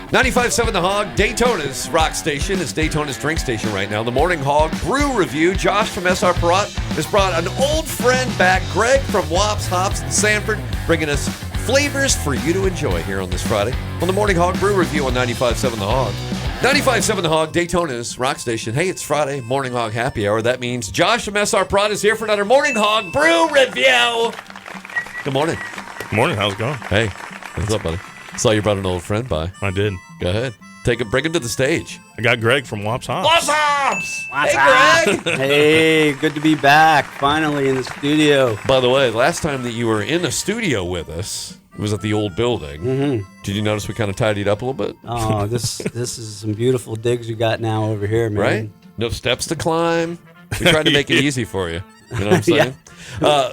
95.7 The Hog, Daytona's rock station. It's Daytona's drink station right now. The Morning Hog Brew Review. Josh from SR Perrott has brought an old friend back, Greg from Wops, Hops, and Sanford, bringing us flavors for you to enjoy here on this Friday on the Morning Hog Brew Review on 95.7 The Hog. 95.7 The Hog, Daytona's rock station. Hey, it's Friday, Morning Hog Happy Hour. That means Josh from SR Perrott is here for another Morning Hog Brew Review. Good morning. Good morning. How's it going? Hey, what's up, buddy? Saw you brought an old friend by. I did. Go ahead. Bring him to the stage. I got Greg from Wops Hops. Wops Hops! What's Hey, Greg! Hey, good to be back, finally in the studio. By the way, last time that you were in a studio with us, it was at the old building. Mm-hmm. Did you notice we kind of tidied up a little bit? Oh, this is some beautiful digs you got now over here, man. Right? No steps to climb. We tried to make it easy for you. You know what I'm saying?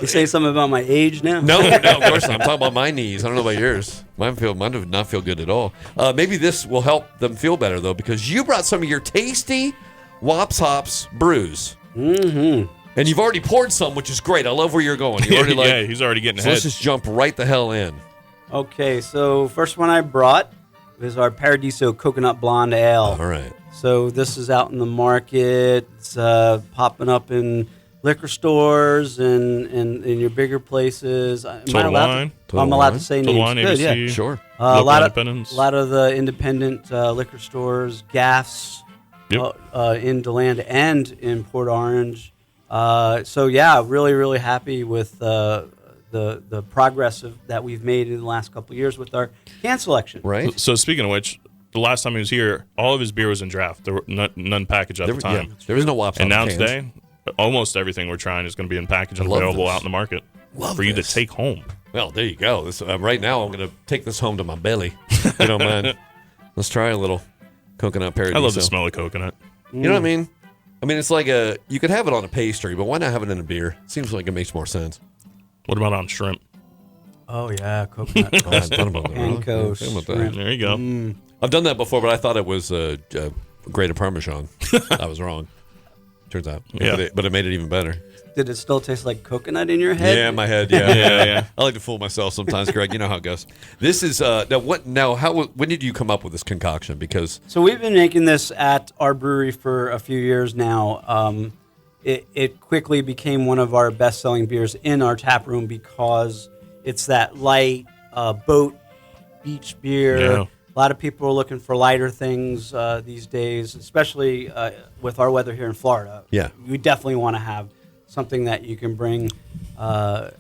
You say something about my age now? No, of course not. I'm talking about my knees. I don't know about yours. Mine do not feel good at all. Maybe this will help them feel better, though, because you brought some of your tasty Wops Hops brews. Mm-hmm. And you've already poured some, which is great. I love where you're going. You're already Yeah, he's already getting so ahead. let's just jump right the hell in. Okay, so first one I brought is our Paradiso Coconut Blonde Ale. All right. So this is out in the market. It's popping up in liquor stores and in your bigger places. Total Wine. I'm allowed to say Total names. Wine, Good, ABC. yeah. Sure. A lot Independents. of the independent liquor stores, Gaffs, Yep. in DeLand and in Port Orange. So yeah, really, really happy with the progress that we've made in the last couple of years with our can selection. Right. So speaking of which, the last time he was here, all of his beer was in draft. There were none packaged at the time. Yeah, there was no Wops And Hops now cans. today, almost everything we're trying is going to be in package and I love available this. out in the market Love for you to this. take home. Well, there you go. This, right now, I'm going to take this home to my belly. If you don't mind. Let's try a little coconut paradiso. I love the smell of coconut. You know what I mean? I mean, it's like you could have it on a pastry, but why not have it in a beer? Seems like it makes more sense. What about on shrimp? Oh yeah, coconut. I hadn't thought about that. really. Panko Yeah, about that. shrimp. There you go. I've done that before, but I thought it was grated Parmesan. I was wrong. Turns out. Yeah. But it made it even better. Did it still taste like coconut in your head? Yeah, in my head. Yeah. Yeah. I like to fool myself sometimes, Greg. You know how it goes. This is when did you come up with this concoction? Because So we've been making this at our brewery for a few years now. It quickly became one of our best-selling beers in our tap room because it's that light boat beach beer. Yeah. A lot of people are looking for lighter things these days, especially with our weather here in Florida. Yeah. We definitely want to have something that you can bring to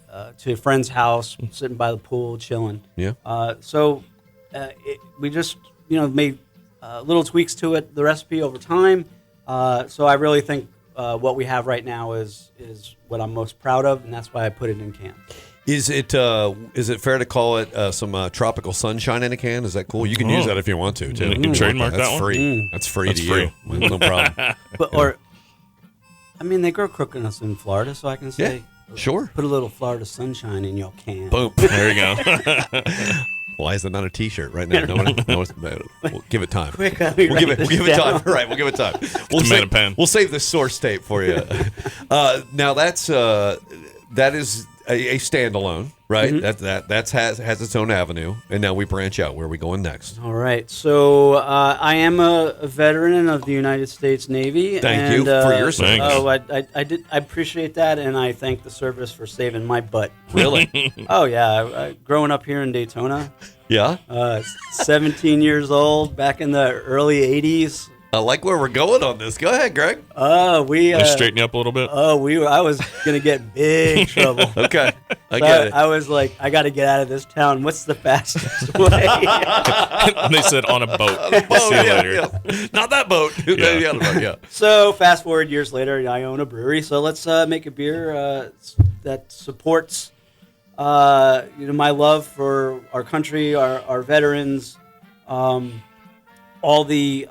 a friend's house, sitting by the pool, chilling. Yeah. We just made little tweaks to it, the recipe over time. So I really think what we have right now is what I'm most proud of, and that's why I put it in can. Is it fair to call it some tropical sunshine in a can? Is that cool? You can use that if you want to, too. You can trademark That's that one? free. That's free That's to free. you. No problem. They grow coconuts in Florida, so I can say, Sure. put a little Florida sunshine in your can. Boom. There you go. Why is it not a T-shirt right now? We'll give it time. Quick, We'll give it time. Right, we'll give it time. Command a pen. We'll save the source tape for you. Now that is a standalone, right? Mm-hmm. That has its own avenue, and now we branch out. Where are we going next? All right, so I am a veteran of the United States Navy. Thank you for your service. Oh, I appreciate that, and I thank the service for saving my butt. Really? Oh yeah, growing up here in Daytona, Yeah. 17 years old, back in the early '80s. I like where we're going on this. Go ahead, Greg. Just straighten you up a little bit. I was gonna get big trouble. Okay, I get it. I was like, I got to get out of this town. What's the fastest way? They said on a boat. Oh, See you yeah, later. yeah. Not that boat. The other boat, yeah. So fast forward years later, I own a brewery. So let's make a beer that supports my love for our country, our veterans. All the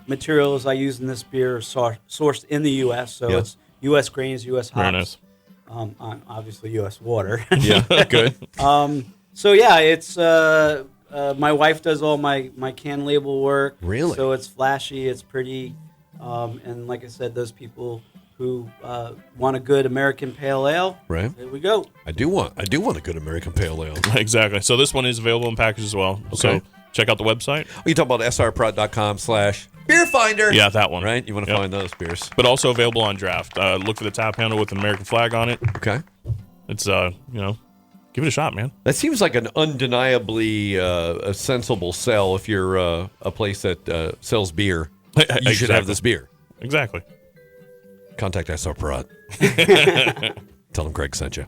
materials I use in this beer are sourced in the U.S., so it's U.S. grains, U.S. hops. Very nice. Obviously U.S. water. Yeah, good. So yeah, it's my wife does all my can label work. Really? So it's flashy, it's pretty, and like I said, those people who want a good American pale ale, Right. There we go. I do want a good American pale ale. Exactly. So this one is available in package as well. So check out the website. You talk about srprod.com/beer finder. Yeah, that one. Right? You want to find those beers. But also available on draft. Look for the tap handle with an American flag on it. Okay. It's, give it a shot, man. That seems like an undeniably a sensible sell if you're a place that sells beer. You should have this beer. Exactly. Contact SR Prod. Tell them Greg sent you.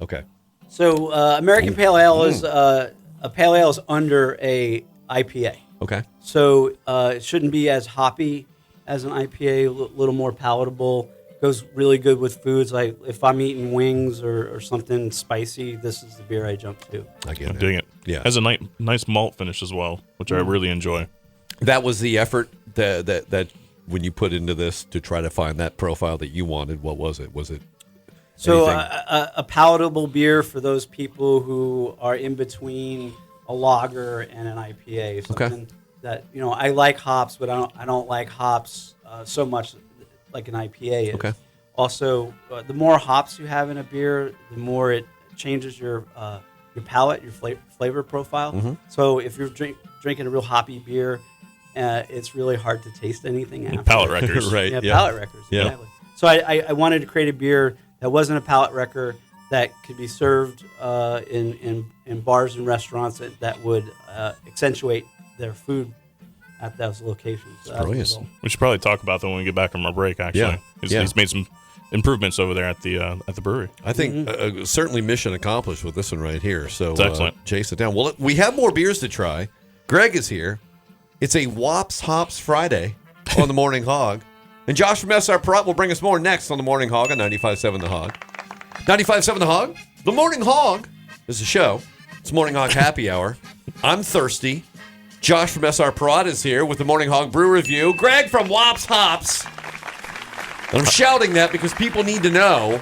Okay. So American Pale Ale is a pale ale is under a IPA. Okay. So it shouldn't be as hoppy as an IPA. A little more palatable. Goes really good with foods. Like if I'm eating wings or something spicy, this is the beer I jump to. I get I'm it. digging it. Yeah. Has a nice malt finish as well, which I really enjoy. That was the effort that when you put into this to try to find that profile that you wanted. What was it? Was it so anything? a palatable beer for those people who are in between a lager and an IPA. Something that I like hops, but I don't like hops so much like an IPA is. Okay. Also, the more hops you have in a beer, the more it changes your palate, your flavor profile. Mm-hmm. So if you're drinking a real hoppy beer, it's really hard to taste anything after. Palate wreckers. Right. Yeah, Yeah. palate wreckers. Yeah. Exactly. So I wanted to create a beer that wasn't a palate wrecker, that could be served in bars and restaurants that would accentuate their food at those locations. So that's the brilliant. goal. We should probably talk about that when we get back from our break, actually. Yeah. He's made some improvements over there at the brewery. I think certainly mission accomplished with this one right here. So It's excellent. chase it down. Well, we have more beers to try. Greg is here. It's a Wops Hops Friday on the Morning Hog. And Josh from SR Prop will bring us more next on the Morning Hog on 95.7 The Hog. 95.7 The Hog. The Morning Hog is a show. It's Morning Hog Happy Hour. I'm thirsty. Josh from SR Prod is here with the Morning Hog Brew Review. Greg from Wops Hops. And I'm shouting that because people need to know,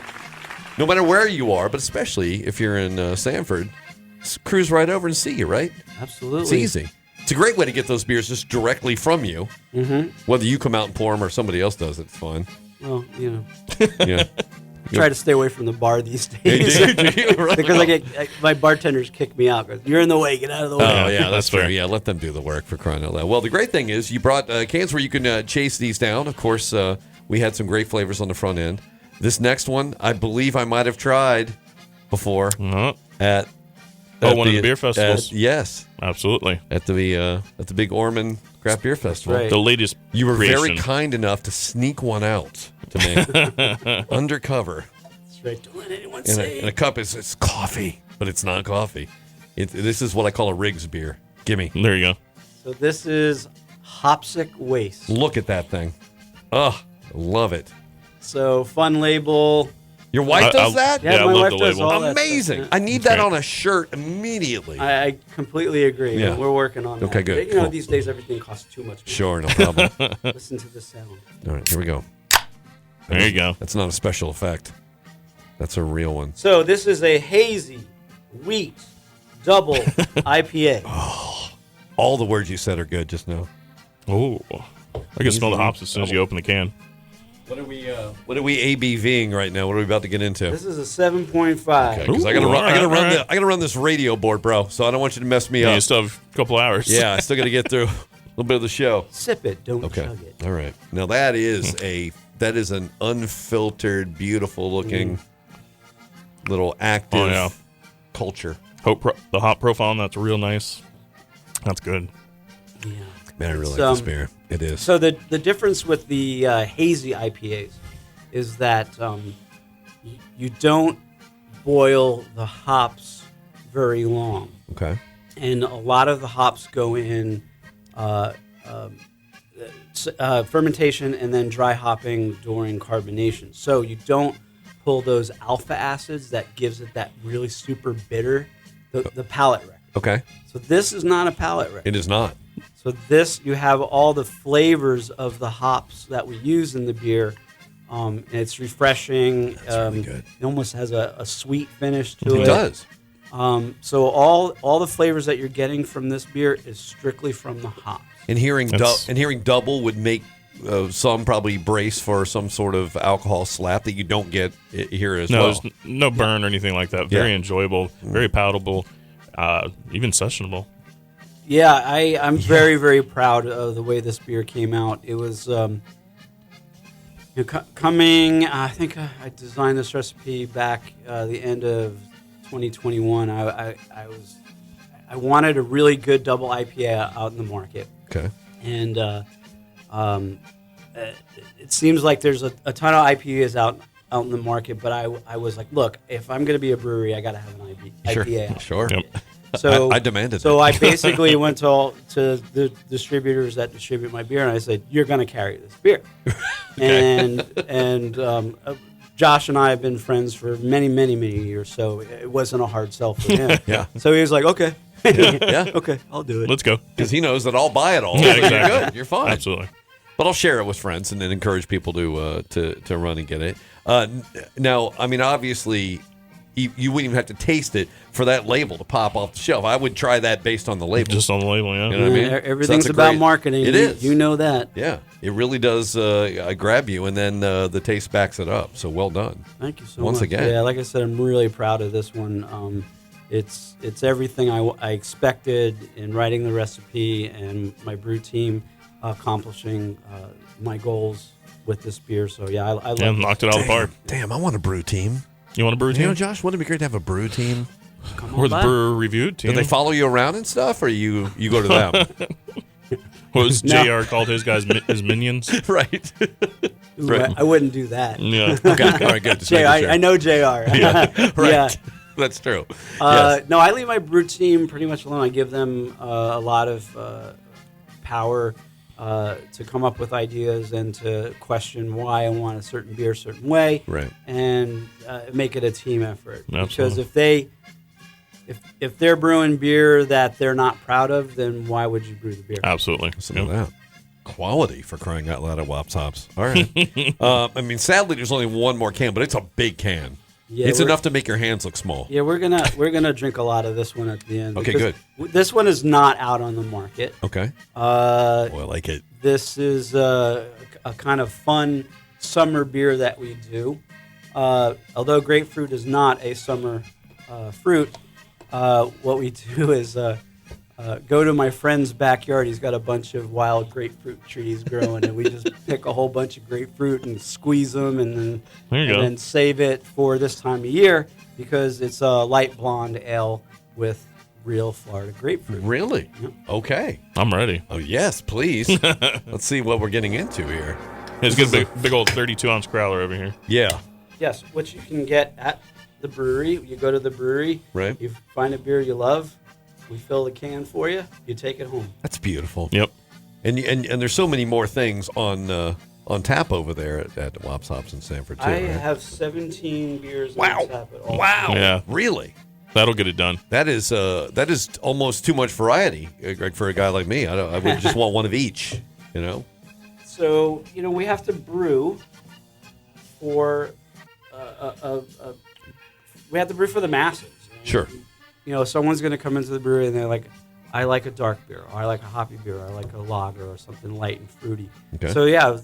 no matter where you are, but especially if you're in Sanford, cruise right over and see you, right? Absolutely. It's easy. It's a great way to get those beers just directly from you. Mm-hmm. Whether you come out and pour them or somebody else does it, it's fine. Well, Yeah. try to stay away from the bar these days. Right. Because my bartenders kick me out. You're in the way. Get out of the way. Oh, yeah, that's That's fair. fair. Yeah, let them do the work for crying out loud. Well, the great thing is you brought cans where you can chase these down. Of course, we had some great flavors on the front end. This next one, I believe I might have tried before at one of the beer festivals. Yes, Absolutely. at the Big Ormond Craft Beer Festival. right. The latest You were creation. very kind enough to sneak one out to me undercover. That's right. Don't let anyone In say. a cup, it's coffee, but it's not coffee. This is what I call a Riggs beer. Gimme. There you go. So this is Hopsick Waste. Look at that thing. Oh, love it. So fun label. Your wife does I- that? Yeah, I my love wife the does label. all that Amazing. stuff, yeah. I need that Okay. on a shirt immediately. I completely agree. Yeah. We're working on that. Okay, good. You know, Cool. these days everything costs too much money. Sure, no problem. Listen to the sound. All right, here we go. There you go. That's not a special effect. That's a real one. So this is a hazy wheat double IPA. All the words you said are good just now. Oh, I can smell the hops as soon as you open the can. What are we ABVing right now? What are we about to get into? This is a 7.5. Okay, because I gotta Ooh, run. I gotta all run. right. I gotta run this radio board, bro. So I don't want you to mess me Yeah, up. you still have a couple hours. Yeah, I still got to get through a little bit of the show. Sip it, don't Okay. chug it. All right. Now that is an unfiltered, beautiful looking little active Oh, yeah. culture. The hop profile on that's real nice. That's good. Yeah. Man, I really It's, like this beer. It is. So the difference with the hazy IPAs is that you don't boil the hops very long, Okay. and a lot of the hops go in fermentation and then dry hopping during carbonation. So you don't pull those alpha acids that gives it that really super bitter, the palate wreck. Okay. So this is not a palate wreck. It is not. So this, you have all the flavors of the hops that we use in the beer. And it's refreshing. That's really good. It almost has a sweet finish to it. It does. So all the flavors that you're getting from this beer is strictly from the hops. And hearing That's- double would make some probably brace for some sort of alcohol slap that you don't get here as No, well. there's no burn or anything like that. Very Yeah. enjoyable, very palatable, even sessionable. Yeah, I'm very, very proud of the way this beer came out. It was coming. I think I designed this recipe back the end of 2021. I wanted a really good double IPA out in the market. Okay. And it seems like there's a ton of IPAs out in the market, but I was like, look, if I'm going to be a brewery, I got to have an IPA out. Sure. Yep. So I demanded So that. I basically went to the distributors that distribute my beer, and I said, "You're going to carry this beer." And Josh and I have been friends for many, many, many years, so it wasn't a hard sell for him. Yeah. So he was like, "Okay, Yeah. okay, I'll do it." Let's go. Because he knows that I'll buy it all. Yeah, So You're exactly. good. You're fine. Absolutely. But I'll share it with friends and then encourage people to run and get it. Now, I mean, obviously, you wouldn't even have to taste it for that label to pop off the shelf. I would try that based on the label. Just on the label, yeah. You know what I mean? Everything's So that's a about great- marketing. It is. You know that. Yeah, it really does grab you, and then the taste backs it up. So well done. Thank you so Once much. again. Yeah, like I said, I'm really proud of this one. It's everything I expected in writing the recipe, and my brew team accomplishing my goals with this beer. So yeah, I love Yeah, it. knocked it out of the park. Damn, I want a brew team. You want a brew You know, team? Josh, wouldn't it be great to have a brew team? Come Or on the by. brewer reviewed team? Do they follow you around and stuff, or you go to them? What was No. JR called his guys his minions? Right. Ooh, Right. I wouldn't do that. Yeah. Okay. All right. Good. Just Jay, making sure. I know JR. Right. Yeah. That's true. Yes. No, I leave my brew team pretty much alone. I give them a lot of power to come up with ideas and to question why I want a certain beer a certain way, Right. and make it a team effort. Because Absolutely. if they're brewing beer that they're not proud of, then why would you brew the beer? Absolutely. Listen Yep. to that. Quality for crying out loud at Wops Hops. All right. I mean, sadly, there's only one more can, but it's a big can. Yeah, It's we're- enough to make your hands look small. Yeah, we're gonna drink a lot of this one at the end. Okay, because This one is not out on the market. Okay. Uh, Well, I like it. This is a kind of fun summer beer that we do. Although grapefruit is not a summer fruit, what we do is go to my friend's backyard. He's got a bunch of wild grapefruit trees growing, and we just pick a whole bunch of grapefruit and squeeze them, and There you go. then save it for this time of year because it's a light blonde ale with real Florida grapefruit. Really? Yep. Okay. I'm ready. Oh, yes, please. Let's see what we're getting into here. It's got a big old 32-ounce growler over here. Yeah. Yes, which you can get at the brewery. You go to the brewery, Right. you find a beer you love, we fill the can for you, you take it home. That's beautiful. Yep. And there's so many more things on tap over there at Wops Hops in Sanford, too. I right? have 17 beers Wow. on tap at all. Wow. Yeah. Really? That'll get it done. That is almost too much variety, Greg, for a guy like me. I would just want one of each, you know? So, we have to brew for we have to brew for the masses. Sure. Someone's going to come into the brewery and they're like, I like a dark beer, or I like a hoppy beer, or I like a lager, or something light and fruity. Okay.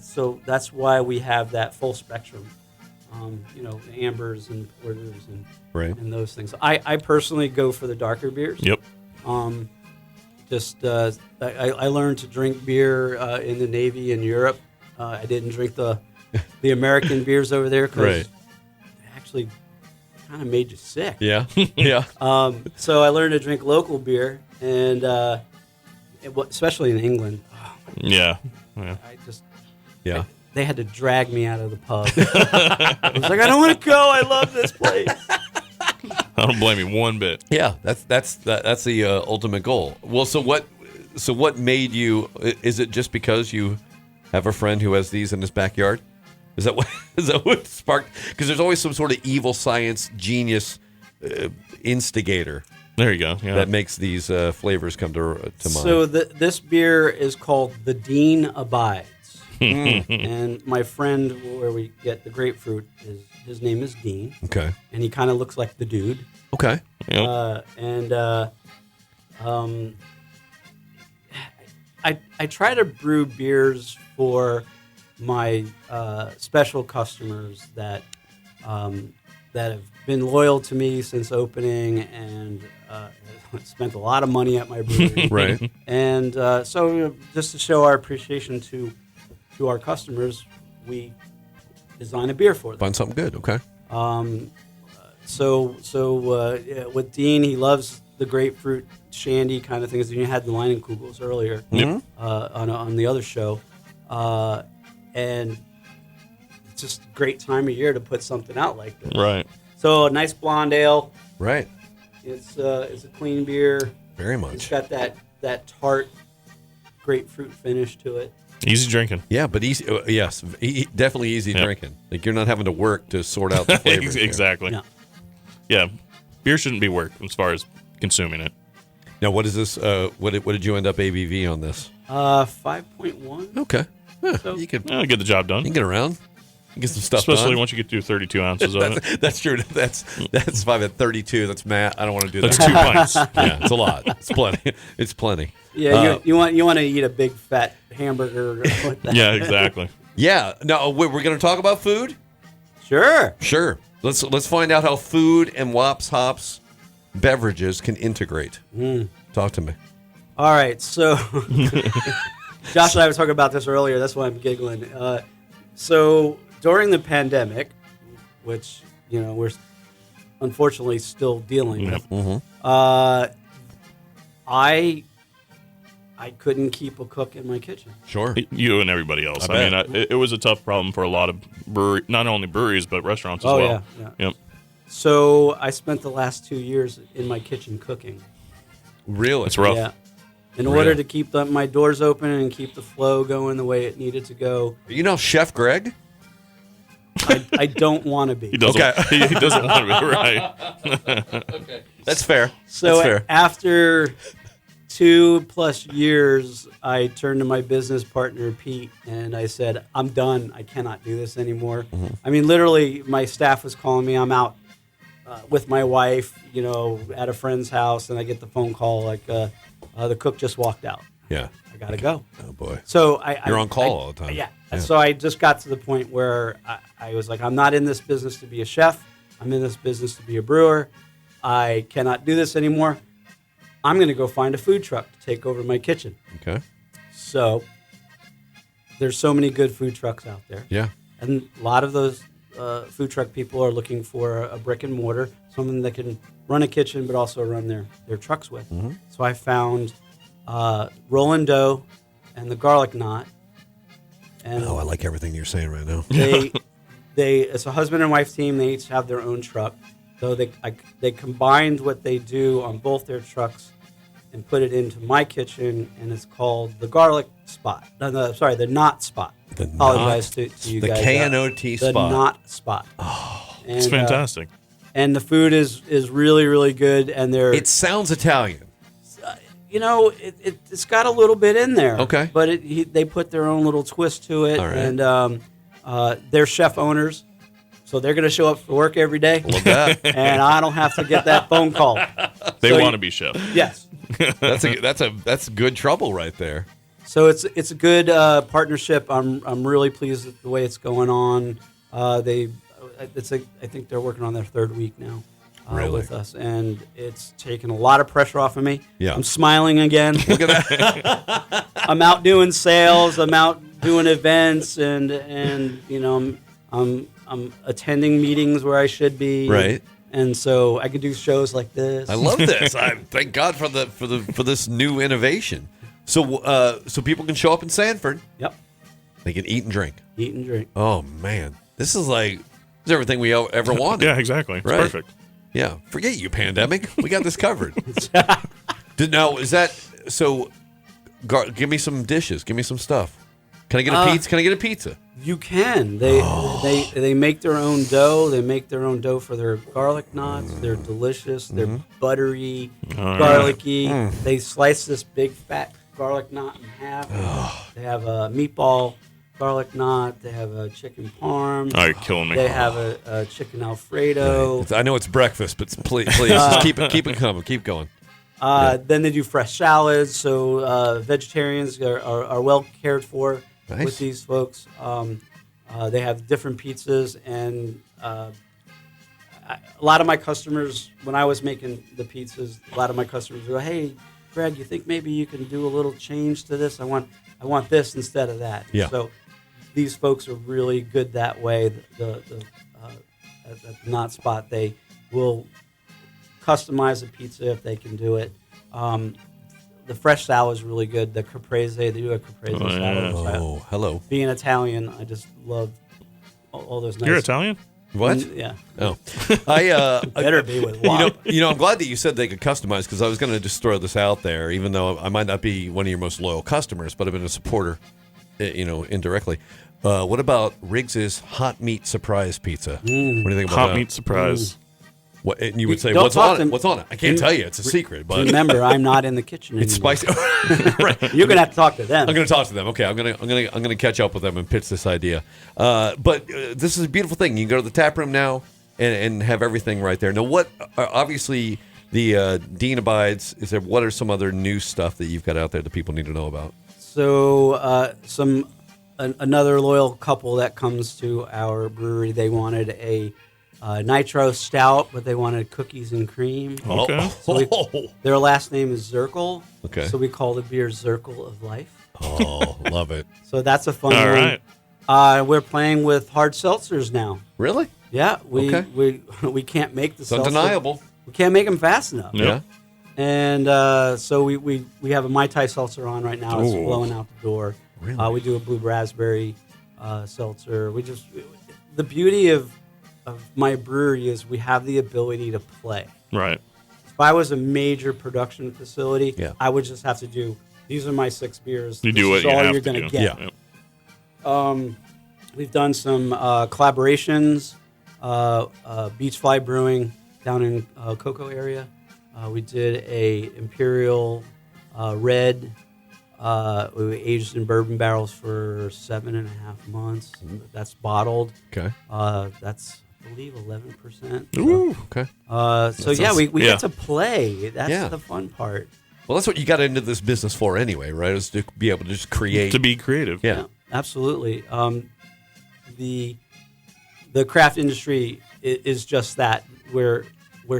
So that's why we have that full spectrum. The ambers and porters Right. and those things. I personally go for the darker beers. Yep. I learned to drink beer in the Navy in Europe. I didn't drink the American beers over there because Right. they actually kind of made you sick. Yeah. Yeah. So I learned to drink local beer, and especially in England, Yeah. Yeah. I just Yeah. they had to drag me out of the pub. I was like, I don't want to go. I love this place. I don't blame you one bit. Yeah. That's the ultimate goal. Well, so what made you? Is it just because you have a friend who has these in his backyard? Is that what sparked? Because there's always some sort of evil science genius instigator There you go. Yeah. that makes these flavors come to mind. So this beer is called the Dean Abides. And my friend, where we get the grapefruit, his name is Dean, Okay. and he kind of looks like the dude. Okay. Yep. I try to brew beers for my special customers that that have been loyal to me since opening, and spent a lot of money at my brewery. Right. And so just to show our appreciation to our customers, we design a beer for them. Find something good. Okay. With Dean, he loves the grapefruit shandy kind of things. You had the Leinenkugels earlier on the other show. And it's just a great time of year to put something out like this. Right. So a nice blonde ale. Right. It's a clean beer. Very It's much. got that tart grapefruit finish to it. Easy drinking. Yeah, but easy. Yes, definitely easy drinking. Like you're not having to work to sort out the flavors. Exactly. No. Yeah. Beer shouldn't be work as far as consuming it. Now, what is this? What did you end up ABV on this? 5.1. Okay. Yeah, So- you can Get the job done. get around. You get some stuff Especially done. once you get to 32 ounces of it. That's true. That's 5 at 32. That's Matt. I don't want to do That's that. 2 pints. Yeah, it's a lot. It's plenty. It's plenty. Yeah, you want to eat a big fat hamburger with that. Yeah, exactly. Yeah. No, we're going to talk about food. Sure. Sure. Let's find out how food and Wops Hops beverages can integrate. Talk to me. All right, so Josh and I were talking about this earlier. That's why I'm giggling. So during the pandemic, which we're unfortunately still dealing with, I couldn't keep a cook in my kitchen. Sure. You and everybody else. I I mean, it was a tough problem for a lot of not only breweries, but restaurants as well. Yeah. Yep. So I spent the last 2 years in my kitchen cooking. Really? It's rough. Yeah. In order to keep my doors open and keep the flow going the way it needed to go. You know Chef Greg? I don't want to be. He doesn't, Okay. he doesn't want to be right. Okay. That's fair. So That's fair. after 2+ years, I turned to my business partner, Pete, and I said, I'm done. I cannot do this anymore. I mean, literally, my staff was calling me. I'm out with my wife, at a friend's house, and I get the phone call like, the cook just walked out. Yeah. I got to go. Oh, boy. So You're on call all the time. Yeah. So I just got to the point where I was like, I'm not in this business to be a chef. I'm in this business to be a brewer. I cannot do this anymore. I'm going to go find a food truck to take over my kitchen. Okay. So there's so many good food trucks out there. Yeah. And a lot of those food truck people are looking for a brick and mortar, something that can run a kitchen but also run their trucks with. So I found Rollin' Dough and the Garlic Knot. And Oh, I like everything you're saying right now. it's a husband and wife team. They each have their own truck. So they combined what they do on both their trucks and put it into my kitchen, and it's called the Garlic Spot. The Knot Spot. Apologize to you guys. The K-N-O-T The spot. Knot Spot. It's fantastic. And the food is really, really good. And they're It sounds Italian. it's got a little bit in there. Okay. But they put their own little twist to it. All right. And they're chef owners. So they're going to show up for work every day. Love that. And I don't have to get that phone call. They So want to be chef. Yes. That's good trouble right there. So it's a good partnership. I'm really pleased with the way it's going on. I think they're working on their 3rd week now Really? with us, and it's taken a lot of pressure off of me. Yeah. I'm smiling again. Look at that. I'm out doing sales. I'm out doing events, and I'm attending meetings where I should be. Right. And so I can do shows like this. I love this. I thank God for this new innovation. So people can show up in Sanford. Yep. They can eat and drink. Eat and drink. Oh man, this is everything we ever wanted. Yeah, exactly. It's Right. perfect. Yeah. Forget you, pandemic. We got this covered. Now is that so? Give me some dishes. Give me some stuff. Can I get a pizza? Can I get a pizza? You can. They make their own dough. They make their own dough for their garlic knots. They're delicious. They're buttery, garlicky. They slice this big fat garlic knot in half. They have a meatball garlic knot. They have a chicken parm. Oh, you're killing me. They have a chicken Alfredo. I know it's breakfast, but please just keep it coming. Keep going. Then they do fresh salads. So vegetarians are well cared for. Nice. With these folks. They have different pizzas, and a lot of my customers, when I was making the pizzas, a lot of my customers would go, "Hey, Greg, you think maybe you can do a little change to this? I want this instead of that." Yeah. So these folks are really good that way. At the Not Spot, they will customize a pizza if they can do it. The fresh salad is really good. The caprese, they do a caprese salad. Oh, hello. Being Italian, I just love all those nice. You're Italian? What? Yeah. Oh, I Better be with wop. I'm glad that you said they could customize, because I was going to just throw this out there, even though I might not be one of your most loyal customers, but I've been a supporter, indirectly. What about Riggs's hot meat surprise pizza? What do you think about Hot that? meat surprise. What, and you would say, Don't what's talk on it? to- What's on it? I can't tell you. It's a secret, but Remember, I'm not in the kitchen it's anymore. spicy. Right. You're gonna have to talk to them. I'm going to talk to them. Okay, I'm going to catch up with them and pitch this idea. But this is a beautiful thing. You can go to the tap room now and have everything right there. Now, what? Obviously, the Dean abides. What are some other new stuff that you've got out there that people need to know about? So, another loyal couple that comes to our brewery, they wanted a nitro stout, but they wanted cookies and cream. Okay. Their last name is Zirkle. Okay. So we call the beer Zirkle of Life. Oh, love it. So that's a fun All one. right. We're playing with hard seltzers now. Really? Yeah, Okay. we can't make the It's seltzer. undeniable. We can't make them fast enough. Yep. And so we have a Mai Tai seltzer on right now. It's Ooh. blowing out the door. Really? We do a blue raspberry seltzer. The beauty of my brewery is we have the ability to play. Right. If I was a major production facility, Yeah. I would just have to do, these are my 6 beers. You This do what is you all have you're to gonna do. get. Yep. We've done some collaborations, Beachfly Brewing down in Cocoa area. We did a Imperial Red. We aged in bourbon barrels for 7.5 months. That's bottled. Okay. That's, I believe, 11%. Ooh. Okay. So yeah, we yeah. get to play. That's Yeah. the fun part. Well, that's what you got into this business for anyway, right? Is to be able to just create. To be creative. Yeah. Absolutely. The craft industry is just that. We're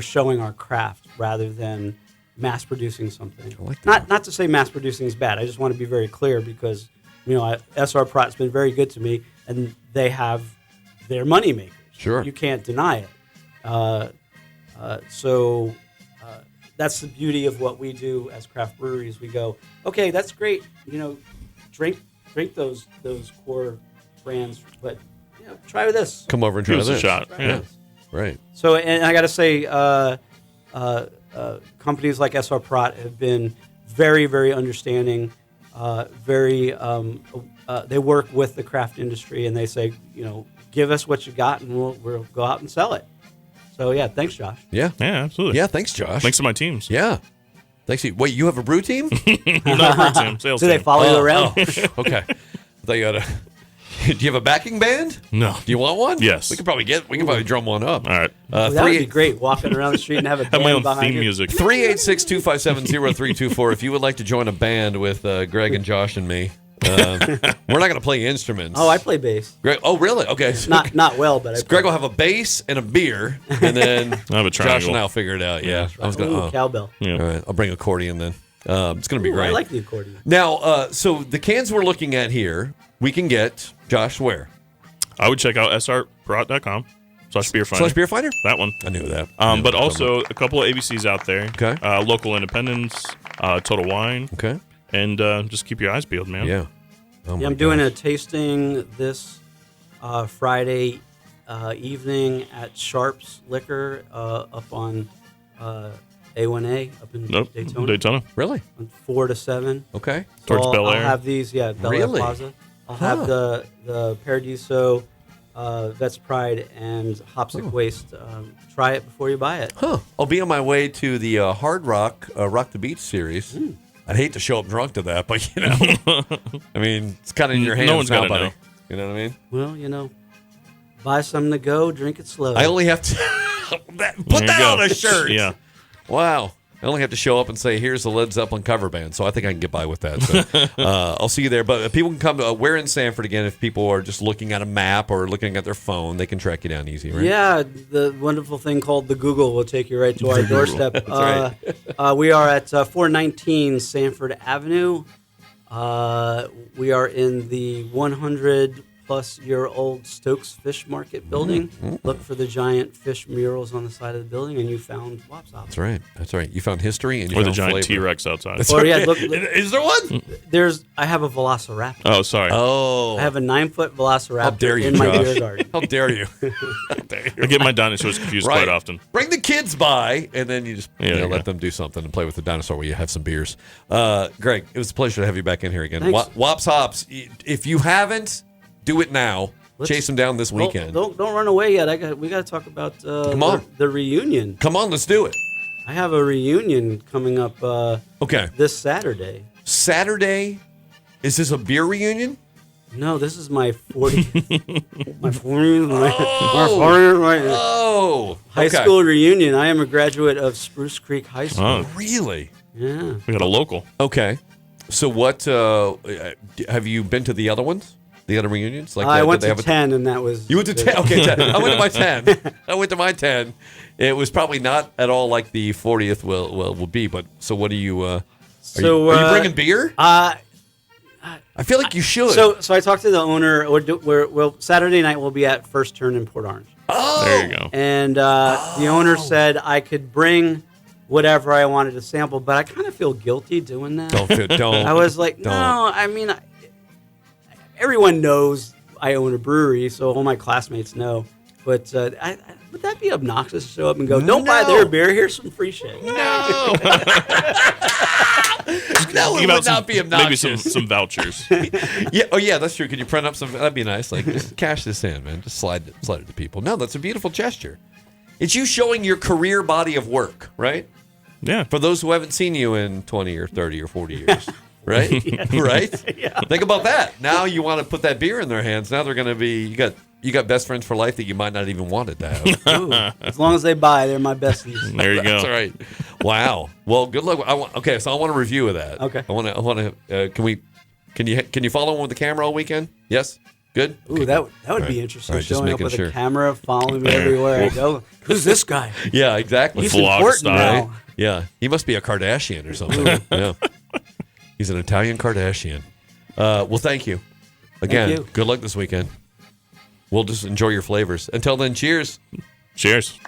showing our craft rather than mass producing something. I like that. Not to say mass producing is bad. I just want to be very clear because SR Prot's been very good to me, and they have their money makers. Sure. You can't deny it. So that's the beauty of what we do as craft breweries. We go, okay, that's great. Drink those core brands, but try with this. Come over and try Give us a this. shot. Try Yeah. with this. Right. So, and I got to say, companies like SR Prot have been very, very understanding. They work with the craft industry, and they say, give us what you got, and we'll go out and sell it. So, yeah, thanks, Josh. Yeah. Yeah, absolutely. Yeah. Thanks, Josh. Thanks to my teams. Yeah. Thanks. Wait, you have a brew team? Not a brew team, sales Do they team. follow you around? Okay. They got a. Do you have a backing band? No. Do you want one? Yes. We could probably drum one up. All right. That would be great, walking around the street and have a Have band my own behind theme you. music. 386-257-0324. If you would like to join a band with Greg and Josh and me, we're not going to play instruments. Oh, I play bass. Greg. Oh, really? Okay. So Not well, but I play. Greg will have a bass and a beer, and then I have a Josh triangle. and I'll figure it out. Yeah. I was Ooh, going to. cowbell. Yeah. All right. I'll bring accordion then. It's going to be Ooh, great. I like the accordion. Now, so the cans we're looking at here, we can get, Josh, where? I would check out srprot.com/beer finder. /Beer Finder? That one. I knew that. But also a couple of ABCs out there. Okay. Local Independence, Total Wine, Okay. and just keep your eyes peeled, man. Yeah. Oh my Yeah, I'm doing gosh. a tasting this Friday evening at Sharp's Liquor up on A1A up in Nope. Daytona. Really? From 4 to 7. Okay. Towards So Bel I'll Air. have these, Bel Air Really? Plaza. I'll Huh. have the Paradiso, Vets Pride, and Hopsick Waste. Try it before you buy it. Huh. I'll be on my way to the Hard Rock Rock the Beach series. I'd hate to show up drunk to that, but I mean, it's kind of in your hands No one's now, gotta buddy. know. You know what I mean? Well, buy something to go, drink it slow. I only have to put There you that go. on a shirt. Yeah. Wow. I only have to show up and say, here's the Led Zeppelin cover band. So I think I can get by with that. So I'll see you there. But people can come to, we're in Sanford again. If people are just looking at a map or looking at their phone, they can track you down easy, right? Yeah, the wonderful thing called the Google will take you right to our doorstep. That's right. We are at 419 Sanford Avenue. We are in the 100-plus-year-old Stokes Fish Market building. Look for the giant fish murals on the side of the building, and you found Wops Hops. That's right. That's right. You found history and you Or the found giant flavor. T-Rex outside. Or yeah, look, Is there one? I have a Velociraptor. Oh, sorry. Oh. I have a 9-foot Velociraptor How dare you, in my Josh. beer garden. How dare you? How dare you? I get my dinosaurs confused Right. quite often. Bring the kids by, and then you just Yeah, there you let go. them do something and play with the dinosaur while you have some beers. Greg, it was a pleasure to have you back in here again. Thanks. Wops Hops, if you haven't, do it now. Chase them down this weekend. Don't run away yet. We got to talk about Come on. the reunion. Come on, let's do it. I have a reunion coming up Okay. this Saturday. Saturday, is this a beer reunion? No, this is my 40th, my 40th, Oh. high okay. school reunion. I am a graduate of Spruce Creek High School. Oh, Really? Yeah. we got a local. Okay. So what, have you been to the other ones? The other reunions? Like I did went they to have a- 10, and that was... You went to 10? Okay, 10. I went to my 10. I went to my 10. It was probably not at all like the 40th will be, but so what do you, are you bringing beer? I feel like you should. So I talked to the owner. Saturday night we'll be at First Turn in Port Orange. oh. There you go. And the owner said I could bring whatever I wanted to sample, but I kind of feel guilty doing that. Don't. I was like, Don't. no, I mean, everyone knows I own a brewery, so all my classmates know. But would that be obnoxious to show up and go, don't buy their beer, here's some free shit? No. No, it Give would out not be obnoxious. Maybe some vouchers. Yeah. Oh, yeah, that's true. Could you print up some? That'd be nice. Like, just cash this in, man. Just slide it to people. No, that's a beautiful gesture. It's you showing your career body of work, right? Yeah. For those who haven't seen you in 20 or 30 or 40 years, right? Right? Yeah. Think about that. Now you want to put that beer in their hands. Now they're going to be, you got best friends for life that you might not even want it to have. Ooh, as long as they buy, they're my besties. There you go. That's right. Wow. Well, good luck. Okay, so I want a review of that. Okay. I want to. Can you follow him with the camera all weekend? Yes. Good. Ooh, Okay, that good. would All be right. interesting. All right, just Showing up making with sure. a camera, following me everywhere I go. Who's this guy? Yeah, exactly. He's Vlog important style. now. Yeah, he must be a Kardashian or something. Yeah, he's an Italian Kardashian. Well, thank you again. Thank you. Good luck this weekend. We'll just enjoy your flavors. Until then, cheers. Cheers.